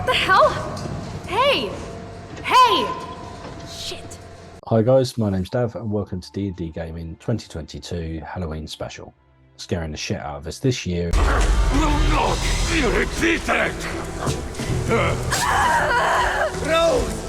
What the hell? Hey! Hey! Shit. Hi guys, my name's Dav and welcome to D&DGaming 2022 Halloween special. Scaring the shit out of us this year. Will not be repeated! Rose!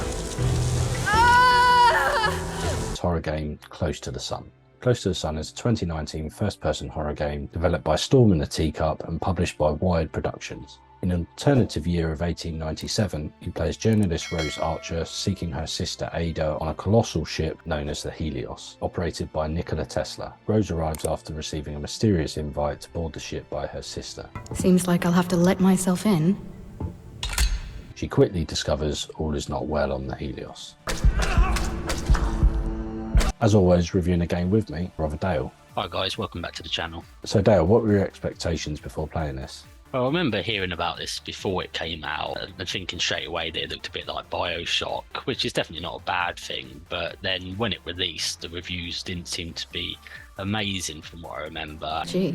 Horror game Close to the Sun. Close to the Sun is a 2019 first-person horror game developed by Storm and the Teacup and published by Wired Productions. In an alternative year of 1897, you play as journalist Rose Archer seeking her sister Ada on a colossal ship known as the Helios, operated by Nikola Tesla. Rose arrives after receiving a mysterious invite to board the ship by her sister. Seems like I'll have to let myself in. She quickly discovers all is not well on the Helios. As always, reviewing the game with me, Brother Dale. Hi guys, welcome back to the channel. So Dale, what were your expectations before playing this? Well, I remember hearing about this before it came out and thinking straight away that it looked a bit like BioShock, which is definitely not a bad thing, but then when it released, the reviews didn't seem to be amazing from what I remember. Gee,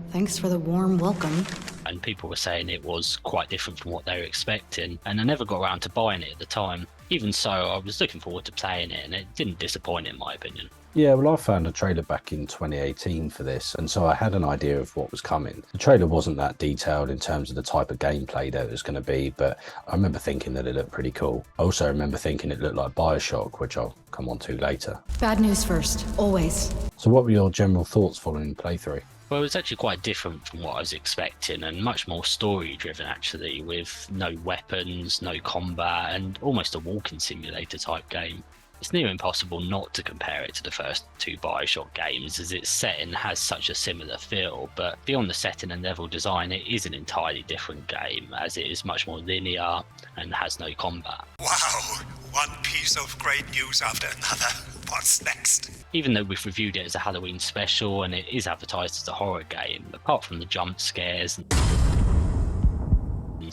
thanks for the warm welcome. And people were saying it was quite different from what they were expecting, and I never got around to buying it at the time. Even so, I was looking forward to playing it, and it didn't disappoint in my opinion. Yeah, well, I found a trailer back in 2018 for this, and so I had an idea of what was coming. The trailer wasn't that detailed in terms of the type of gameplay that it was going to be, but I remember thinking that it looked pretty cool. I also remember thinking it looked like BioShock, which I'll come on to later. Bad news first, always. So what were your general thoughts following the playthrough? Well, it was actually quite different from what I was expecting and much more story driven actually, with no weapons, no combat, and almost a walking simulator type game. It's near impossible not to compare it to the first two BioShock games, as its setting has such a similar feel, but beyond the setting and level design, it is an entirely different game, as it is much more linear and has no combat. Wow, one piece of great news after another. What's next? Even though we've reviewed it as a Halloween special and it is advertised as a horror game, apart from the jump scares and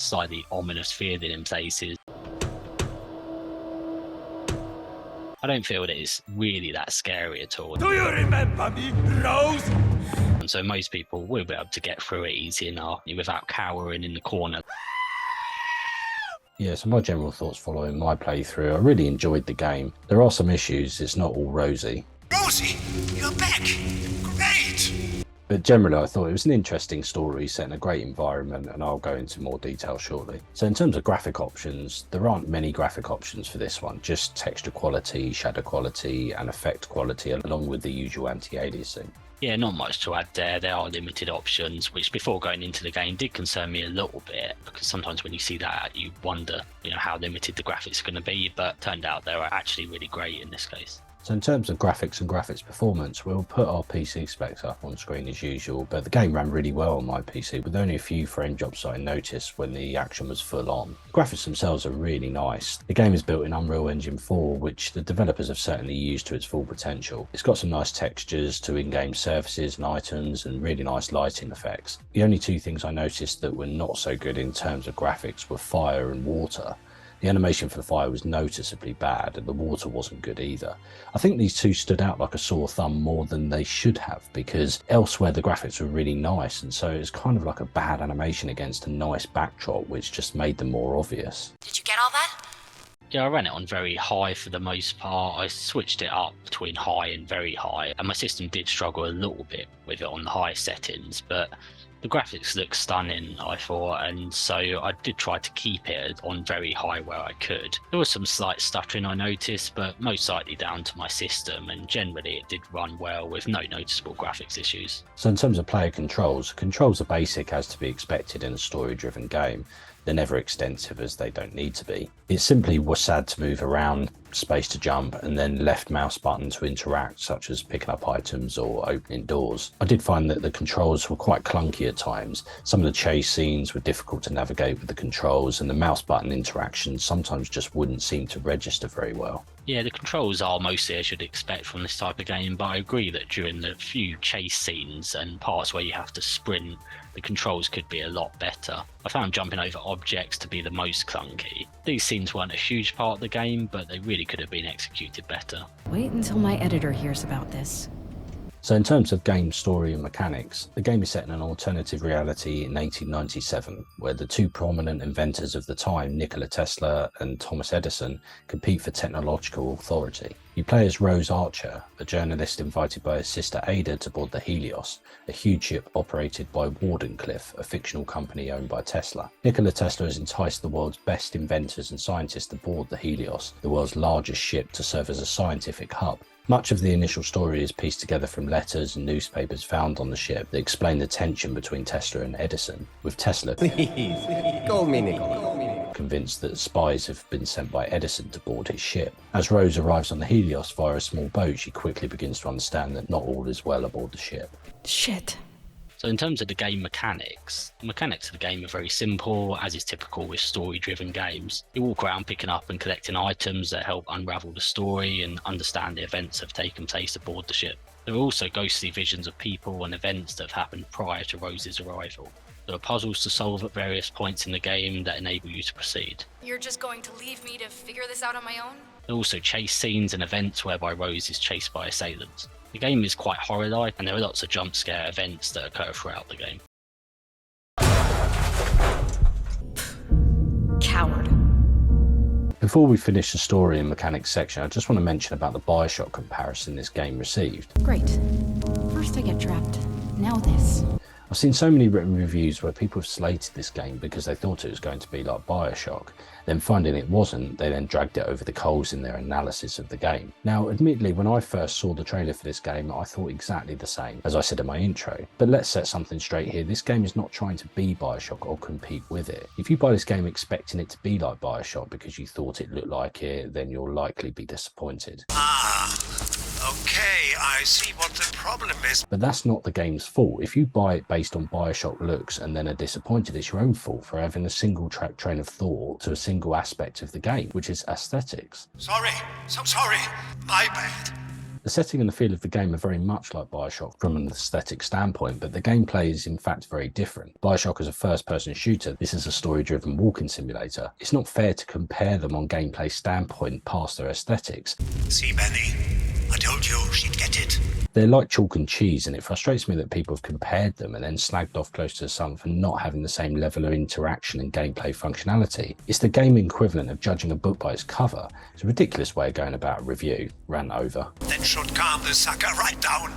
slightly ominous feeling in places, I don't feel that it's really that scary at all. Do you remember me, Rose? And so most people will be able to get through it easy enough without cowering in the corner. Yeah, so my general thoughts following my playthrough, I really enjoyed the game. There are some issues, it's not all rosy. Rosie, you're back. Great. But generally I thought it was an interesting story set in a great environment, and I'll go into more detail shortly. So in terms of graphic options, there aren't many graphic options for this one, just texture quality, shadow quality and effect quality along with the usual anti-aliasing. Yeah, not much to add there. There are limited options, which before going into the game did concern me a little bit, because sometimes when you see that you wonder, how limited the graphics are going to be, but turned out they were actually really great in this case. So in terms of graphics and graphics performance, we'll put our PC specs up on screen as usual, but the game ran really well on my PC with only a few frame drops that I noticed when the action was full on. The graphics themselves are really nice. The game is built in Unreal Engine 4, which the developers have certainly used to its full potential. It's got some nice textures to in-game surfaces and items and really nice lighting effects. The only two things I noticed that were not so good in terms of graphics were fire and water. The animation for the fire was noticeably bad and the water wasn't good either. I think these two stood out like a sore thumb more than they should have, because elsewhere the graphics were really nice, and so it's kind of like a bad animation against a nice backdrop, which just made them more obvious. Did you get all that? Yeah, I ran it on very high for the most part. I switched it up between high and very high, and my system did struggle a little bit with it on the high settings, but the graphics look stunning, I thought, and so I did try to keep it on very high where I could. There was some slight stuttering I noticed, but most likely down to my system, and generally it did run well with no noticeable graphics issues. So in terms of player controls are basic as to be expected in a story-driven game. They're never extensive, as they don't need to be. It simply was sad to move around, space to jump, and then left mouse button to interact, such as picking up items or opening doors. I did find that the controls were quite clunky at times. Some of the chase scenes were difficult to navigate with the controls, and the mouse button interactions sometimes just wouldn't seem to register very well. Yeah, the controls are mostly as you'd expect from this type of game, but I agree that during the few chase scenes and parts where you have to sprint, the controls could be a lot better. I found jumping over objects to be the most clunky. These scenes weren't a huge part of the game, but they really could have been executed better. Wait until my editor hears about this. So in terms of game story and mechanics, the game is set in an alternative reality in 1897, where the two prominent inventors of the time, Nikola Tesla and Thomas Edison, compete for technological authority. You play as Rose Archer, a journalist invited by his sister Ada to board the Helios, a huge ship operated by Wardenclyffe, a fictional company owned by Tesla. Nikola Tesla has enticed the world's best inventors and scientists aboard the Helios, the world's largest ship, to serve as a scientific hub. Much of the initial story is pieced together from letters and newspapers found on the ship that explain the tension between Tesla and Edison, with Tesla convinced that spies have been sent by Edison to board his ship. As Rose arrives on the Helios via a small boat, she quickly begins to understand that not all is well aboard the ship. Shit. So in terms of the game mechanics, the mechanics of the game are very simple, as is typical with story-driven games. You walk around picking up and collecting items that help unravel the story and understand the events that have taken place aboard the ship. There are also ghostly visions of people and events that have happened prior to Rose's arrival. There are puzzles to solve at various points in the game that enable you to proceed. You're just going to leave me to figure this out on my own? There are also chase scenes and events whereby Rose is chased by assailants. The game is quite horror-like, and there are lots of jump scare events that occur throughout the game. Coward. Before we finish the story and mechanics section, I just want to mention about the Bioshock comparison this game received. Great. First I get trapped. Now this. I've seen so many written reviews where people have slated this game because they thought it was going to be like Bioshock. Then finding it wasn't, they then dragged it over the coals in their analysis of the game. Now, admittedly, when I first saw the trailer for this game, I thought exactly the same, as I said in my intro. But let's set something straight here. This game is not trying to be Bioshock or compete with it. If you buy this game expecting it to be like Bioshock because you thought it looked like it, then you'll likely be disappointed. Okay, I see what the problem is. But that's not the game's fault. If you buy it based on Bioshock looks and then are disappointed, it's your own fault for having a single track train of thought to a single aspect of the game, which is aesthetics. Sorry, so sorry. My bad. The setting and the feel of the game are very much like Bioshock from an aesthetic standpoint, but the gameplay is in fact very different. Bioshock is a first-person shooter. This is a story-driven walking simulator. It's not fair to compare them on gameplay standpoint past their aesthetics. See, Benny, I told you she'd get it. They're like chalk and cheese, and it frustrates me that people have compared them and then slagged off close to the sun for not having the same level of interaction and gameplay functionality. It's the gaming equivalent of judging a book by its cover. It's a ridiculous way of going about a review. Rant over. That should calm the sucker right down.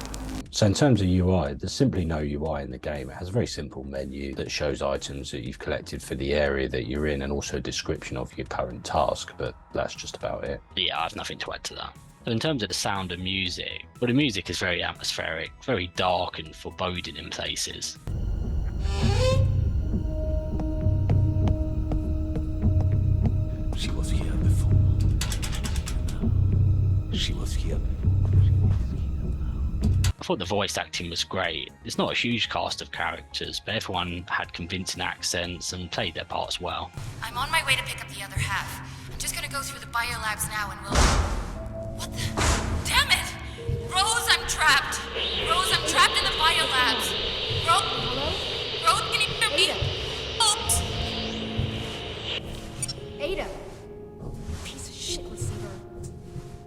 So in terms of UI, there's simply no UI in the game. It has a very simple menu that shows items that you've collected for the area that you're in and also a description of your current task, but that's just about it. Yeah, I have nothing to add to that. So in terms of the sound and music, well, the music is very atmospheric, very dark and foreboding in places. She was here before. She was here. I thought the voice acting was great. It's not a huge cast of characters, but everyone had convincing accents and played their parts well. I'm on my way to pick up the other half. I'm just gonna go through the biolabs now and we'll... What the... Damn it! Rose, I'm trapped! Rose, I'm trapped in the biolabs! Rose, can you hear me? Oops! Ada! Piece of shit receiver.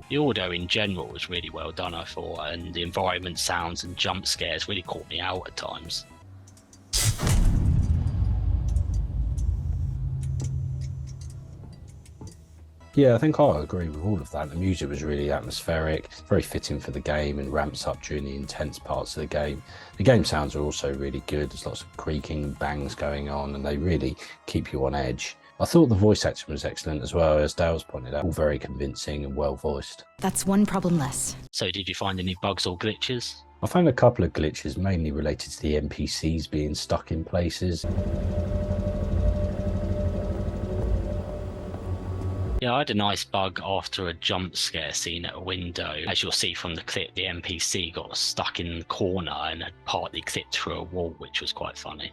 The audio in general was really well done, I thought, and the environment sounds and jump scares really caught me out at times. Yeah, I think I agree with all of that. The music was really atmospheric, very fitting for the game and ramps up during the intense parts of the game. The game sounds are also really good. There's lots of creaking, bangs going on, and they really keep you on edge. I thought the voice acting was excellent as well, as Dale's pointed out, all very convincing and well voiced. That's one problem less. So did you find any bugs or glitches? I found a couple of glitches, mainly related to the NPCs being stuck in places. Yeah, I had a nice bug after a jump scare scene at a window. As you'll see from the clip, the NPC got stuck in the corner and had partly clipped through a wall, which was quite funny.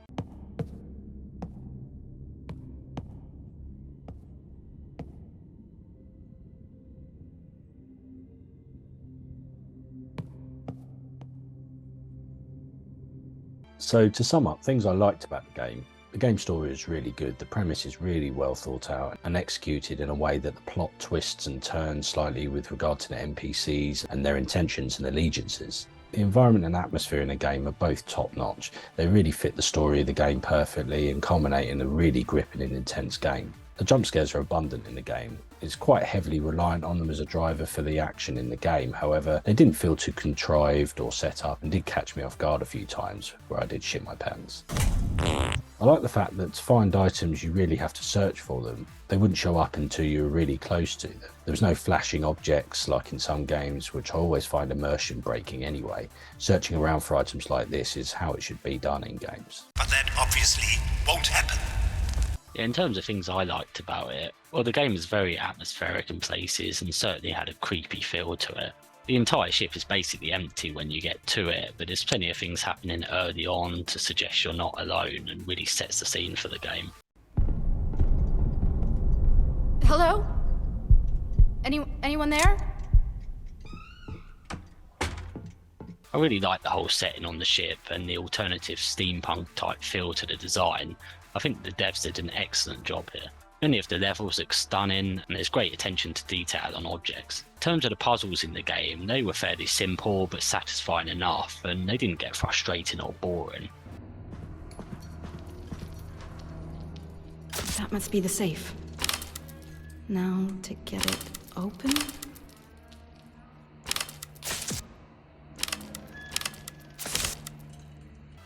So to sum up, things I liked about the game. The game story is really good, the premise is really well thought out and executed in a way that the plot twists and turns slightly with regard to the NPCs and their intentions and allegiances. The environment and atmosphere in the game are both top notch. They really fit the story of the game perfectly and culminate in a really gripping and intense game. The jump scares are abundant in the game. It's quite heavily reliant on them as a driver for the action in the game. However, they didn't feel too contrived or set up and did catch me off guard a few times where I did shit my pants. I like the fact that to find items you really have to search for them. They wouldn't show up until you were really close to them. There was no flashing objects like in some games, which I always find immersion breaking anyway. Searching around for items like this is how it should be done in games. But that obviously won't happen. Yeah, in terms of things I liked about it, well, the game is very atmospheric in places and certainly had a creepy feel to it. The entire ship is basically empty when you get to it, but there's plenty of things happening early on to suggest you're not alone and really sets the scene for the game. Hello? Anyone there? I really like the whole setting on the ship and the alternative steampunk type feel to the design. I think the devs did an excellent job here. Many of the levels look stunning and there's great attention to detail on objects. In terms of the puzzles in the game, they were fairly simple but satisfying enough, and they didn't get frustrating or boring. That must be the safe. Now to get it open?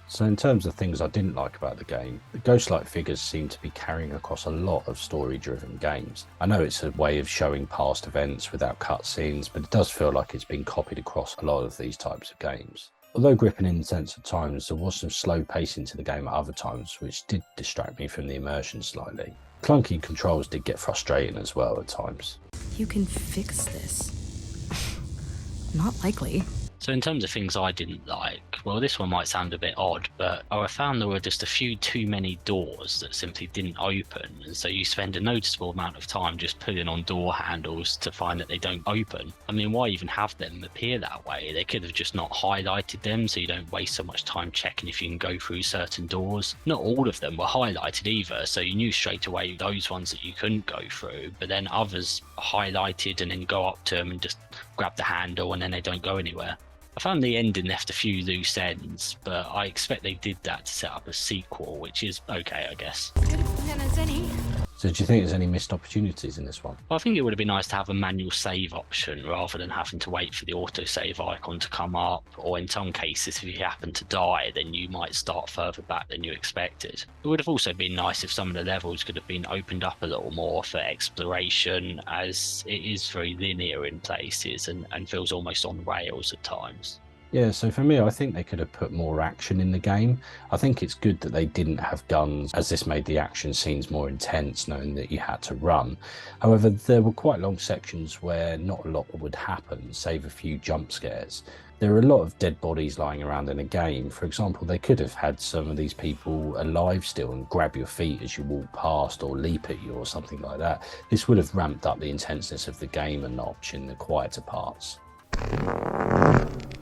So in terms of things I didn't like about the game, the ghost-like figures seem to be carrying across a lot of story-driven games. I know it's a way of showing past events without cutscenes, but it does feel like it's been copied across a lot of these types of games. Although gripping and intense at times, there was some slow pacing to the game at other times, which did distract me from the immersion slightly. Clunky controls did get frustrating as well at times. You can fix this. Not likely. So in terms of things I didn't like, well, this one might sound a bit odd, but I found there were just a few too many doors that simply didn't open, and so you spend a noticeable amount of time just pulling on door handles to find that they don't open. I mean, why even have them appear that way? They could have just not highlighted them so you don't waste so much time checking if you can go through certain doors. Not all of them were highlighted either, so you knew straight away those ones that you couldn't go through, but then others highlighted and then go up to them and just grab the handle and then they don't go anywhere. I found the ending left a few loose ends, but I expect they did that to set up a sequel, which is okay, I guess. Good plan as any. So do you think there's any missed opportunities in this one? Well, I think it would have been nice to have a manual save option rather than having to wait for the autosave icon to come up, or in some cases if you happen to die then you might start further back than you expected. It would have also been nice if some of the levels could have been opened up a little more for exploration, as it is very linear in places and feels almost on rails at times. Yeah, so for me, I think they could have put more action in the game. I think it's good that they didn't have guns, as this made the action scenes more intense, knowing that you had to run. However, there were quite long sections where not a lot would happen, save a few jump scares. There are a lot of dead bodies lying around in a game. For example, they could have had some of these people alive still and grab your feet as you walk past or leap at you or something like that. This would have ramped up the intenseness of the game a notch in the quieter parts.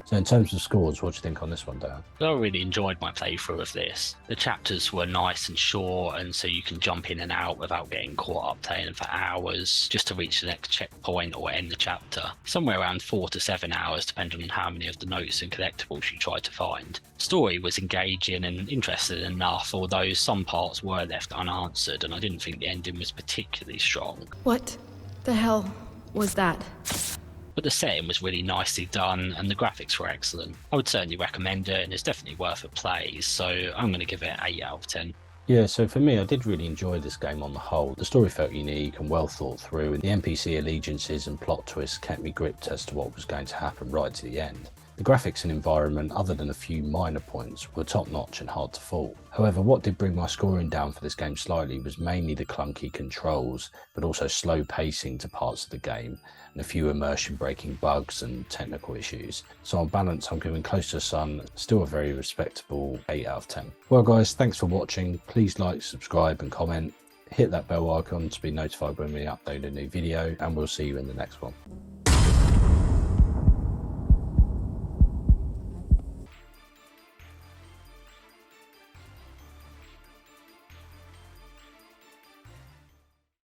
So in terms of scores, what do you think on this one, Dan? I really enjoyed my playthrough of this. The chapters were nice and short, and so you can jump in and out without getting caught up playing for hours just to reach the next checkpoint or end the chapter. Somewhere around 4 to 7 hours, depending on how many of the notes and collectibles you try to find. Story was engaging and interesting enough, although some parts were left unanswered, and I didn't think the ending was particularly strong. What the hell was that? But the setting was really nicely done and the graphics were excellent. I would certainly recommend it and it's definitely worth a play, so I'm going to give it an 8 out of 10. Yeah, so for me, I did really enjoy this game on the whole. The story felt unique and well thought through, and the NPC allegiances and plot twists kept me gripped as to what was going to happen right to the end. The graphics and environment, other than a few minor points, were top-notch and hard to fault. However, what did bring my scoring down for this game slightly was mainly the clunky controls, but also slow pacing to parts of the game, and a few immersion-breaking bugs and technical issues. So on balance, I'm giving Close to the Sun still a very respectable 8 out of 10. Well guys, thanks for watching. Please like, subscribe and comment. Hit that bell icon to be notified when we upload a new video, and we'll see you in the next one.